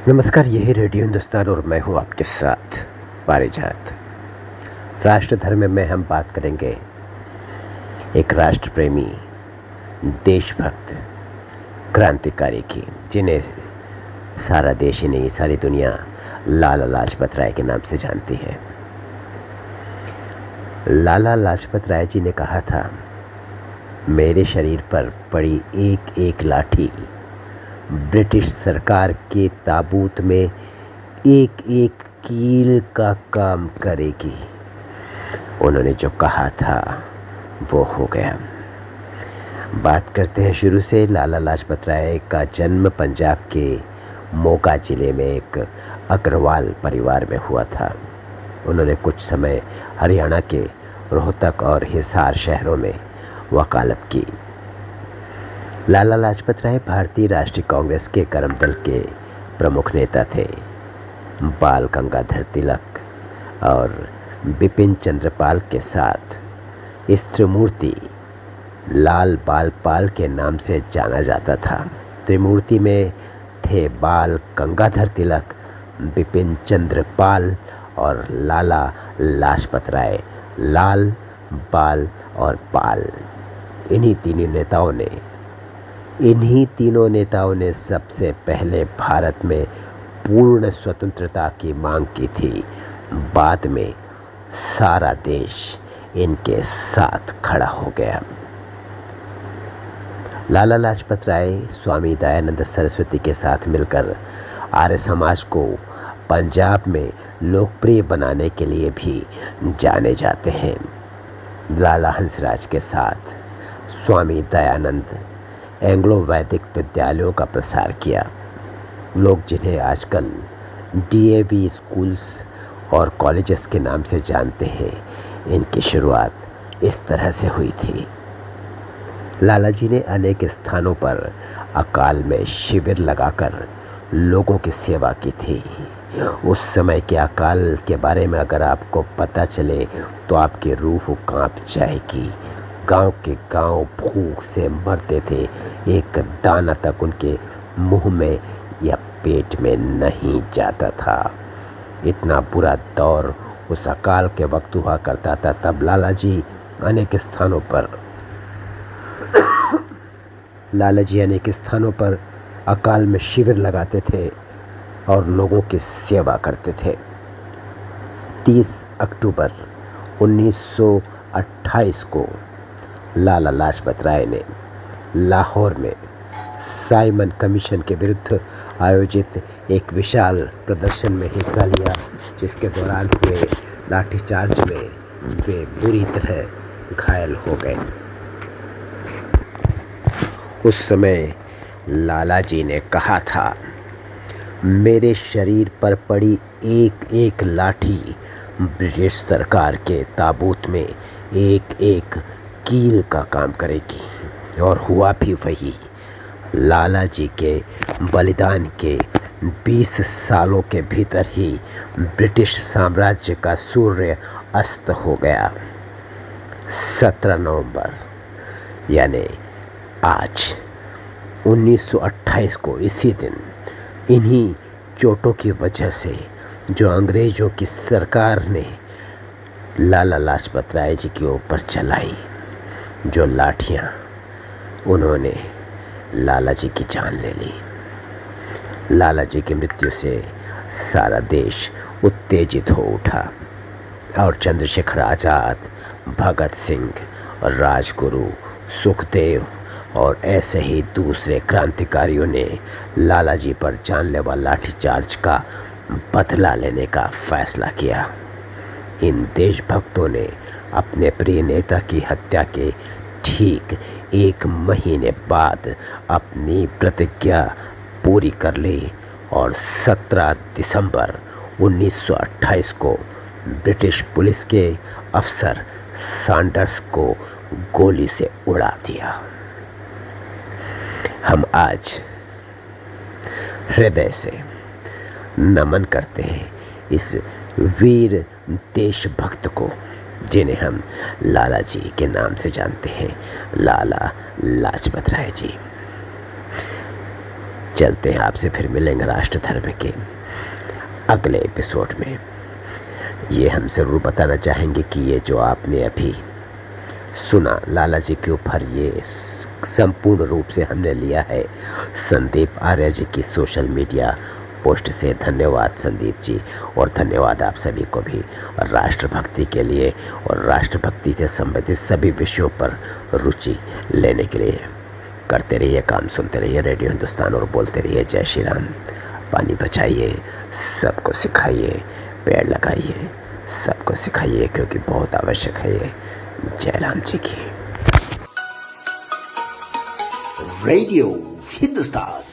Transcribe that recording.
नमस्कार, यह है रेडियो हिंदुस्तान और मैं हूं आपके साथ पारिजात। राष्ट्र धर्म में हम बात करेंगे एक राष्ट्र प्रेमी, देशभक्त, क्रांतिकारी की, जिन्हें सारा देश ही नहीं सारी दुनिया लाला लाजपत राय के नाम से जानती है। लाला लाजपत राय जी ने कहा था, मेरे शरीर पर पड़ी एक एक लाठी ब्रिटिश सरकार के ताबूत में एक एक कील का काम करेगी। उन्होंने जो कहा था वो हो गया। बात करते हैं शुरू से। लाला लाजपत राय का जन्म पंजाब के मोगा जिले में एक अग्रवाल परिवार में हुआ था। उन्होंने कुछ समय हरियाणा के रोहतक और हिसार शहरों में वकालत की। लाला लाजपत राय भारतीय राष्ट्रीय कांग्रेस के कर्मदल के प्रमुख नेता थे। बाल गंगाधर तिलक और बिपिन चंद्र पाल के साथ इस त्रिमूर्ति लाल बाल पाल के नाम से जाना जाता था। त्रिमूर्ति में थे बाल गंगाधर तिलक, बिपिन चंद्र पाल और लाला लाजपत राय, लाल, बाल और पाल। इन्हीं तीनों नेताओं ने सबसे पहले भारत में पूर्ण स्वतंत्रता की मांग की थी। बाद में सारा देश इनके साथ खड़ा हो गया। लाला लाजपत राय स्वामी दयानंद सरस्वती के साथ मिलकर आर्य समाज को पंजाब में लोकप्रिय बनाने के लिए भी जाने जाते हैं। लाला हंसराज के साथ स्वामी दयानंद एंग्लो वैदिक विद्यालयों का प्रसार किया। लोग जिन्हें आजकल डीएवी स्कूल्स और कॉलेजेस के नाम से जानते हैं, इनकी शुरुआत इस तरह से हुई थी। लाला जी ने अनेक स्थानों पर अकाल में शिविर लगाकर लोगों की सेवा की थी। उस समय के अकाल के बारे में अगर आपको पता चले तो आपकी रूह कांप जाएगी। गांव के गांव भूख से मरते थे। एक दाना तक उनके मुंह में या पेट में नहीं जाता था। इतना बुरा दौर उस अकाल के वक्त हुआ करता था। तब लाला जी अनेक स्थानों पर अकाल में शिविर लगाते थे और लोगों की सेवा करते थे। 30 अक्टूबर 1928 को लाला लाजपत राय ने लाहौर में साइमन कमीशन के विरुद्ध आयोजित एक विशाल प्रदर्शन में हिस्सा लिया, जिसके दौरान हुए लाठीचार्ज में वे बुरी तरह घायल हो गए। उस समय लाला जी ने कहा था, मेरे शरीर पर पड़ी एक एक लाठी ब्रिटिश सरकार के ताबूत में एक एक कील का काम करेगी। और हुआ भी वही। लाला जी के बलिदान के 20 सालों के भीतर ही ब्रिटिश साम्राज्य का सूर्य अस्त हो गया। 17 नवंबर यानी आज 1928 को, इसी दिन, इन्हीं चोटों की वजह से जो अंग्रेज़ों की सरकार ने लाला लाजपत राय जी के ऊपर चलाई, जो लाठियाँ, उन्होंने लाला जी की जान ले ली। लाला जी की मृत्यु से सारा देश उत्तेजित हो उठा और चंद्रशेखर आज़ाद, भगत सिंह और राजगुरु, सुखदेव और ऐसे ही दूसरे क्रांतिकारियों ने लाला जी पर जानलेवा लाठीचार्ज का बदला लेने का फैसला किया। इन देशभक्तों ने अपने प्रिय नेता की हत्या के ठीक 1 महीने बाद अपनी प्रतिज्ञा पूरी कर ली और 17 दिसंबर 1928 को ब्रिटिश पुलिस के अफसर सैंडर्स को गोली से उड़ा दिया। हम आज हृदय से नमन करते हैं इस वीर देशभक्त को, जिन्हें हम लाला जी के नाम से जानते हैं, लाला लाजपत राय जी। चलते हैं, आपसे फिर मिलेंगे राष्ट्र धर्म के अगले एपिसोड में। ये हम ज़रूर बताना चाहेंगे कि ये जो आपने अभी सुना लाला जी के ऊपर, ये संपूर्ण रूप से हमने लिया है संदीप आर्य जी की सोशल मीडिया पोस्ट से। धन्यवाद संदीप जी, और धन्यवाद आप सभी को भी राष्ट्रभक्ति के लिए और राष्ट्रभक्ति से संबंधित सभी विषयों पर रुचि लेने के लिए। करते रहिए काम, सुनते रहिए रेडियो हिंदुस्तान और बोलते रहिए जय श्री राम। पानी बचाइए, सबको सिखाइए, पेड़ लगाइए, सबको सिखाइए, क्योंकि बहुत आवश्यक है ये। जय राम जी की। रेडियो हिंदुस्तान।